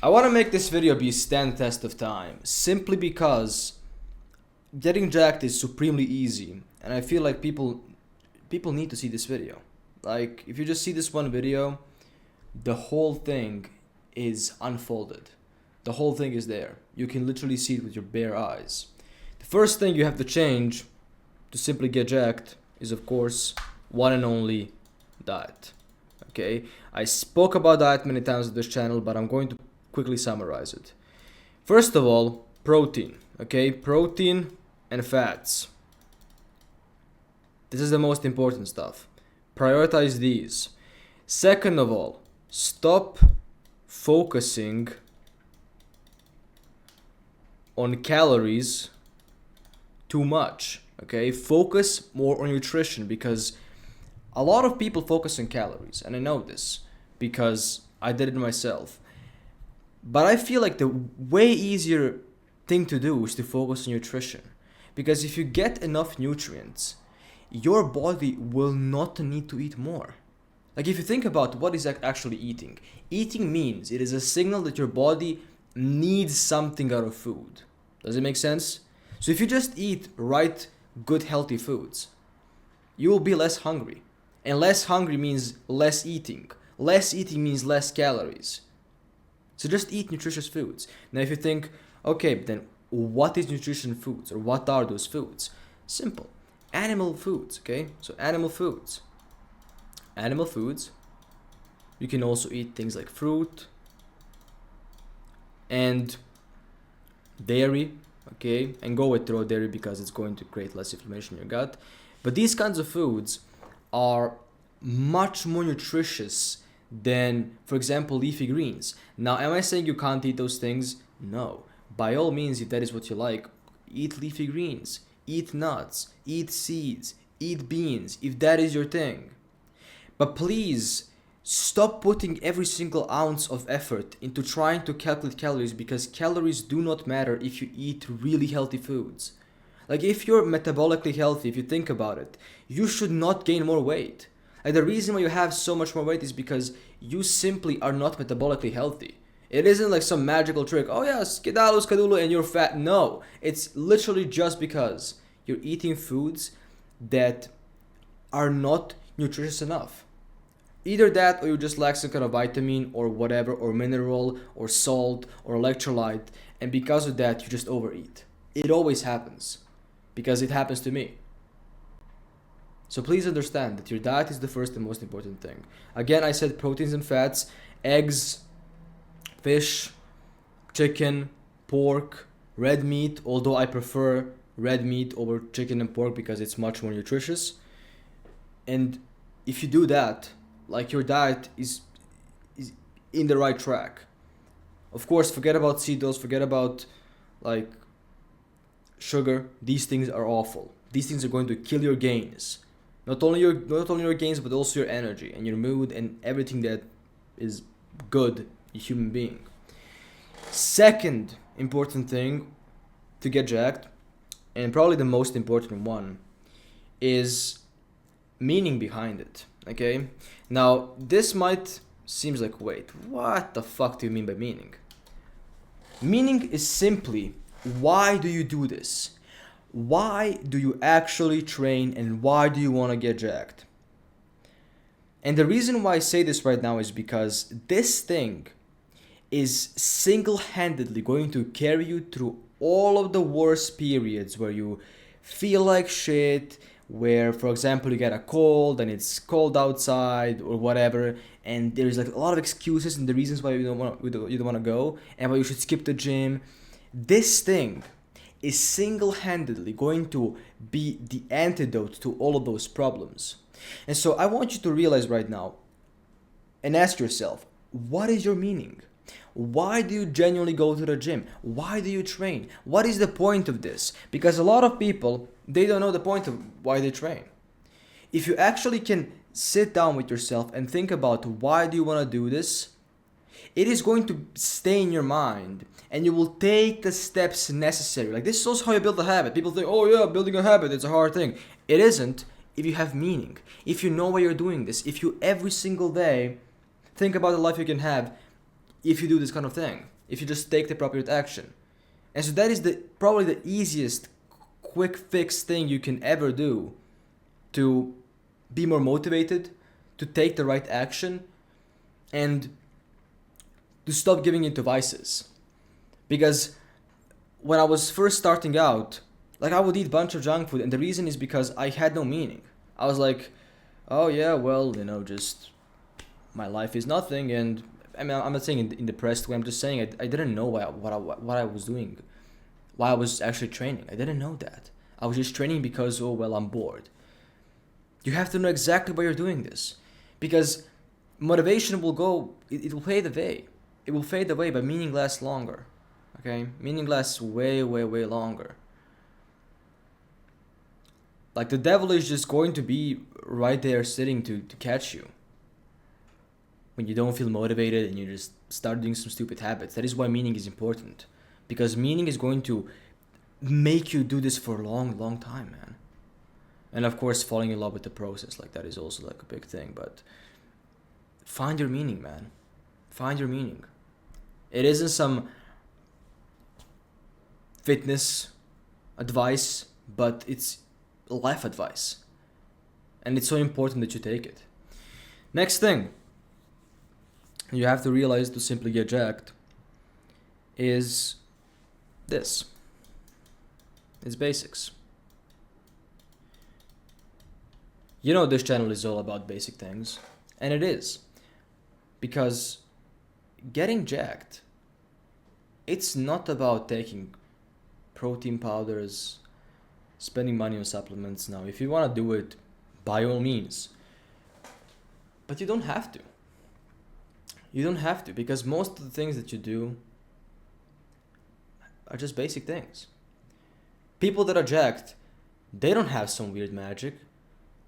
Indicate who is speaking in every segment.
Speaker 1: I want to make this video stand the test of time simply because getting jacked is supremely easy, and I feel like people need to see this video. Like, if you just see this one video, the whole thing is unfolded. The whole thing is there. You can literally see it with your bare eyes. The first thing you have to change to simply get jacked is, of course, one and only diet. Okay, I spoke about diet many times on this channel, but I'm going to quickly summarize it. First of all, protein. Okay, protein and fats. This is the most important stuff. Prioritize these. Second of all, stop focusing on calories too much. Okay, focus more on nutrition, because a lot of people focus on calories, and I know this because I did it myself. But I feel like the way easier thing to do is to focus on nutrition, because if you get enough nutrients, your body will not need to eat more. Like, if you think about what is actually eating, eating means it is a signal that your body needs something out of food. Does it make sense? So if you just eat right, good, healthy foods, you will be less hungry. And less hungry means less eating. Less eating means less calories. So just eat nutritious foods. Now if you think, okay, then what is nutrition foods, or what are those foods? Simple. Animal foods, okay? So animal foods. Animal foods. You can also eat things like fruit and dairy, okay? And go with raw dairy because it's going to create less inflammation in your gut. But these kinds of foods are much more nutritious than, for example, leafy greens. Now, am I saying you can't eat those things? No. By all means, if that is what you like, eat leafy greens, eat nuts, eat seeds, eat beans, if that is your thing. But please, stop putting every single ounce of effort into trying to calculate calories, because calories do not matter if you eat really healthy foods. Like, if you're metabolically healthy, if you think about it, you should not gain more weight. Like, the reason why you have so much more weight is because you simply are not metabolically healthy. It isn't like some magical trick, oh yeah, skedaddle, skadulu, and you're fat. No, it's literally just because you're eating foods that are not nutritious enough. Either that, or you just lack some kind of vitamin or whatever, or mineral, or salt, or electrolyte, and because of that, you just overeat. It always happens, because it happens to me. So please understand that your diet is the first and most important thing. Again, I said proteins and fats, eggs, fish, chicken, pork, red meat, although I prefer red meat over chicken and pork because it's much more nutritious. And if you do that, like, your diet is in the right track. Of course, forget about seed oils, forget about like sugar. These things are awful. These things are going to kill your gains. Not only your gains, but also your energy and your mood and everything that is good a human being. Second important thing to get jacked, and probably the most important one, is meaning behind it. Okay? Now, this might seems like, wait, what the fuck do you mean by meaning? Meaning is simply, why do you do this? Why do you actually train, and why do you want to get jacked? And the reason why I say this right now is because this thing is single-handedly going to carry you through all of the worst periods where you feel like shit, where, for example, you get a cold and it's cold outside or whatever, and there's like a lot of excuses and the reasons why you don't want to go, and why you should skip the gym. This thing is single-handedly going to be the antidote to all of those problems. And so I want you to realize right now and ask yourself, what is your meaning? Why do you genuinely go to the gym? Why do you train? What is the point of this? Because a lot of people, they don't know the point of why they train. If you actually can sit down with yourself and think about why do you want to do this, it is going to stay in your mind, and you will take the steps necessary. Like, this is also how you build a habit. People think, oh yeah, building a habit, it's a hard thing. It isn't if you have meaning. If you know why you're doing this. If you every single day think about the life you can have, if you do this kind of thing, if you just take the appropriate action. And so that is probably the easiest quick fix thing you can ever do to be more motivated, to take the right action, and to stop giving into vices. Because when I was first starting out, like I would eat a bunch of junk food, and the reason is because I had no meaning. I was like, oh yeah, well, just my life is nothing, and I mean, I'm not saying in depressed way. I'm just saying I didn't know what I was doing, why I was actually training. I didn't know that. I was just training because, oh well, I'm bored. You have to know exactly why you're doing this, because motivation will go. It will fade away. It will fade away, but meaning lasts longer. Okay, meaning lasts way, way, way longer. Like the devil is just going to be right there sitting to catch you when you don't feel motivated and you just start doing some stupid habits. That is why meaning is important, because meaning is going to make you do this for a long, long time, man. And of course, falling in love with the process, like that is also like a big thing. But find your meaning, man. Find your meaning. It isn't some fitness advice, but it's life advice. And it's so important that you take it. Next thing you have to realize to simply get jacked is this. It's basics. This channel is all about basic things, and it is. Because getting jacked, it's not about taking protein powders, spending money on supplements. Now, if you want to do it, by all means. But you don't have to. You don't have to, because most of the things that you do are just basic things. People that are jacked, they don't have some weird magic.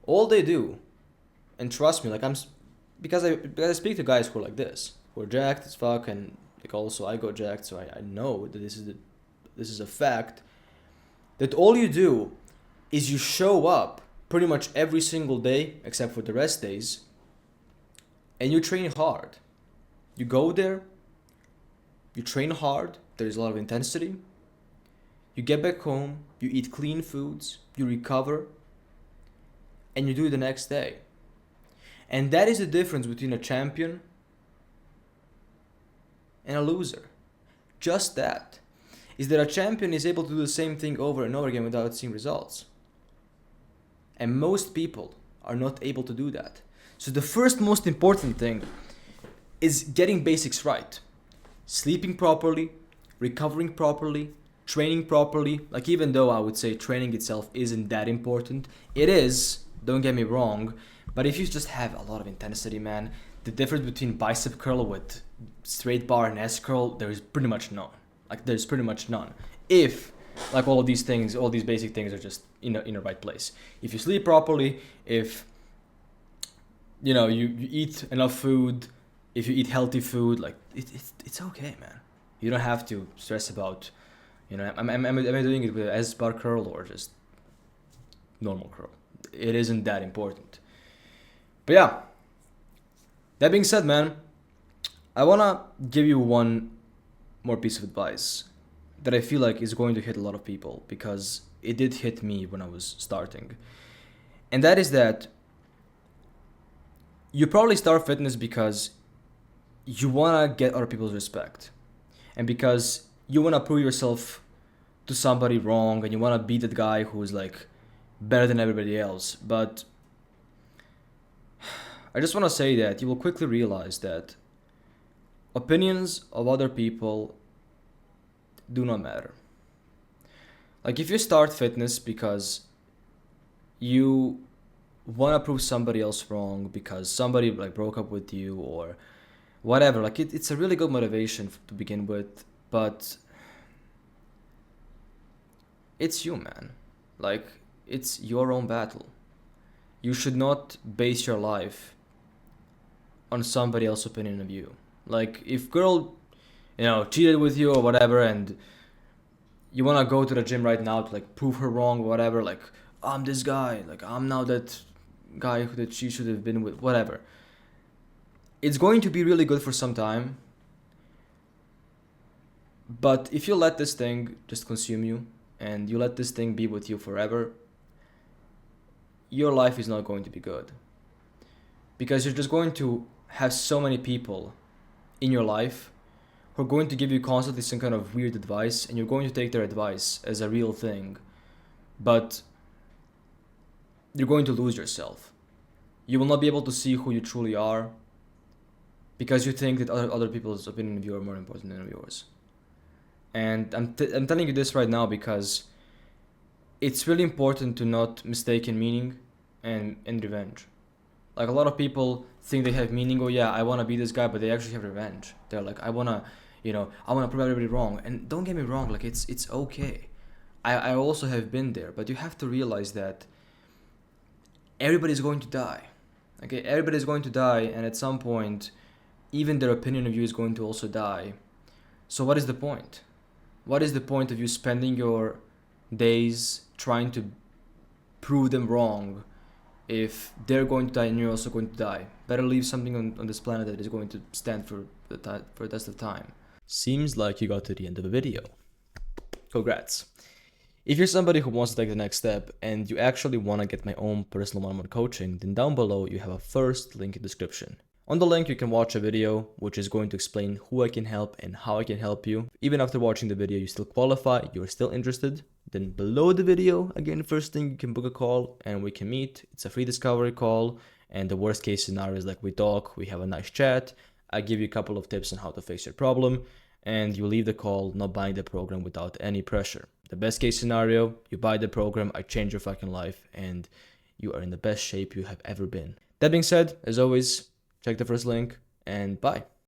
Speaker 1: All they do, and trust me, like because I speak to guys who are like this, who are jacked as fuck, and like also I got jacked, so I know that this is a fact. That all you do is you show up pretty much every single day, except for the rest days, and you train hard. You go there, you train hard, there's a lot of intensity. You get back home, you eat clean foods, you recover, and you do it the next day. And that is the difference between a champion and a loser. Just that. Is that a champion is able to do the same thing over and over again without seeing results. And most people are not able to do that. So the first most important thing is getting basics right. Sleeping properly, recovering properly, training properly. Like, even though I would say training itself isn't that important, it is, don't get me wrong, but if you just have a lot of intensity, man, the difference between bicep curl with straight bar and S curl, there is pretty much none. Like, there's pretty much none. If, like, all of these things, all these basic things are just in the right place. If you sleep properly, if, you eat enough food, if you eat healthy food, like, it's okay, man. You don't have to stress about, am I doing it with an S-bar curl or just normal curl? It isn't that important. But yeah, that being said, man, I wanna give you one more piece of advice that I feel like is going to hit a lot of people, because it did hit me when I was starting. And that is that you probably start fitness because you wanna get other people's respect. And because you wanna prove yourself to somebody wrong, and you wanna be that guy who's like better than everybody else. But I just wanna say that you will quickly realize that opinions of other people do not matter. Like, if you start fitness because you want to prove somebody else wrong, because somebody like broke up with you or whatever, like it's a really good motivation to begin with, but it's you, man. Like, it's your own battle. You should not base your life on somebody else's opinion of you. Like, if girl, cheated with you or whatever, and you wanna go to the gym right now to like prove her wrong or whatever, like, I'm this guy, like, I'm now that guy that she should have been with, whatever. It's going to be really good for some time, But if you let this thing just consume you and you let this thing be with you forever, your life is not going to be good. Because you're just going to have so many people in your life who are going to give you constantly some kind of weird advice, and you're going to take their advice as a real thing. But you're going to lose yourself. You will not be able to see who you truly are because you think that other people's opinion of you are more important than yours. And I'm telling you this right now because it's really important to not mistake in meaning and revenge. Like, a lot of people think they have meaning. Oh yeah, I want to be this guy, but they actually have revenge. They're like, I want to prove everybody wrong. And don't get me wrong, like, it's okay. I also have been there, but you have to realize that everybody's going to die. Okay, everybody's going to die, and at some point, even their opinion of you is going to also die. So what is the point? What is the point of you spending your days trying to prove them wrong if they're going to die and you're also going to die? Better leave something on this planet that is going to stand for the test of time. Seems like you got to the end of the video. Congrats. If you're somebody who wants to take the next step and you actually want to get my own personal one-on-one coaching, then down below you have a first link in the description. On the link you can watch a video which is going to explain who I can help and how I can help you. Even after watching the video you still qualify, you're still interested, then below the video, again, first thing, you can book a call and we can meet. It's a free discovery call, and the worst case scenario is like we talk, we have a nice chat, I give you a couple of tips on how to fix your problem, and you leave the call not buying the program without any pressure. The best case scenario, you buy the program, I change your fucking life, and you are in the best shape you have ever been. That being said, as always, check the first link, and bye.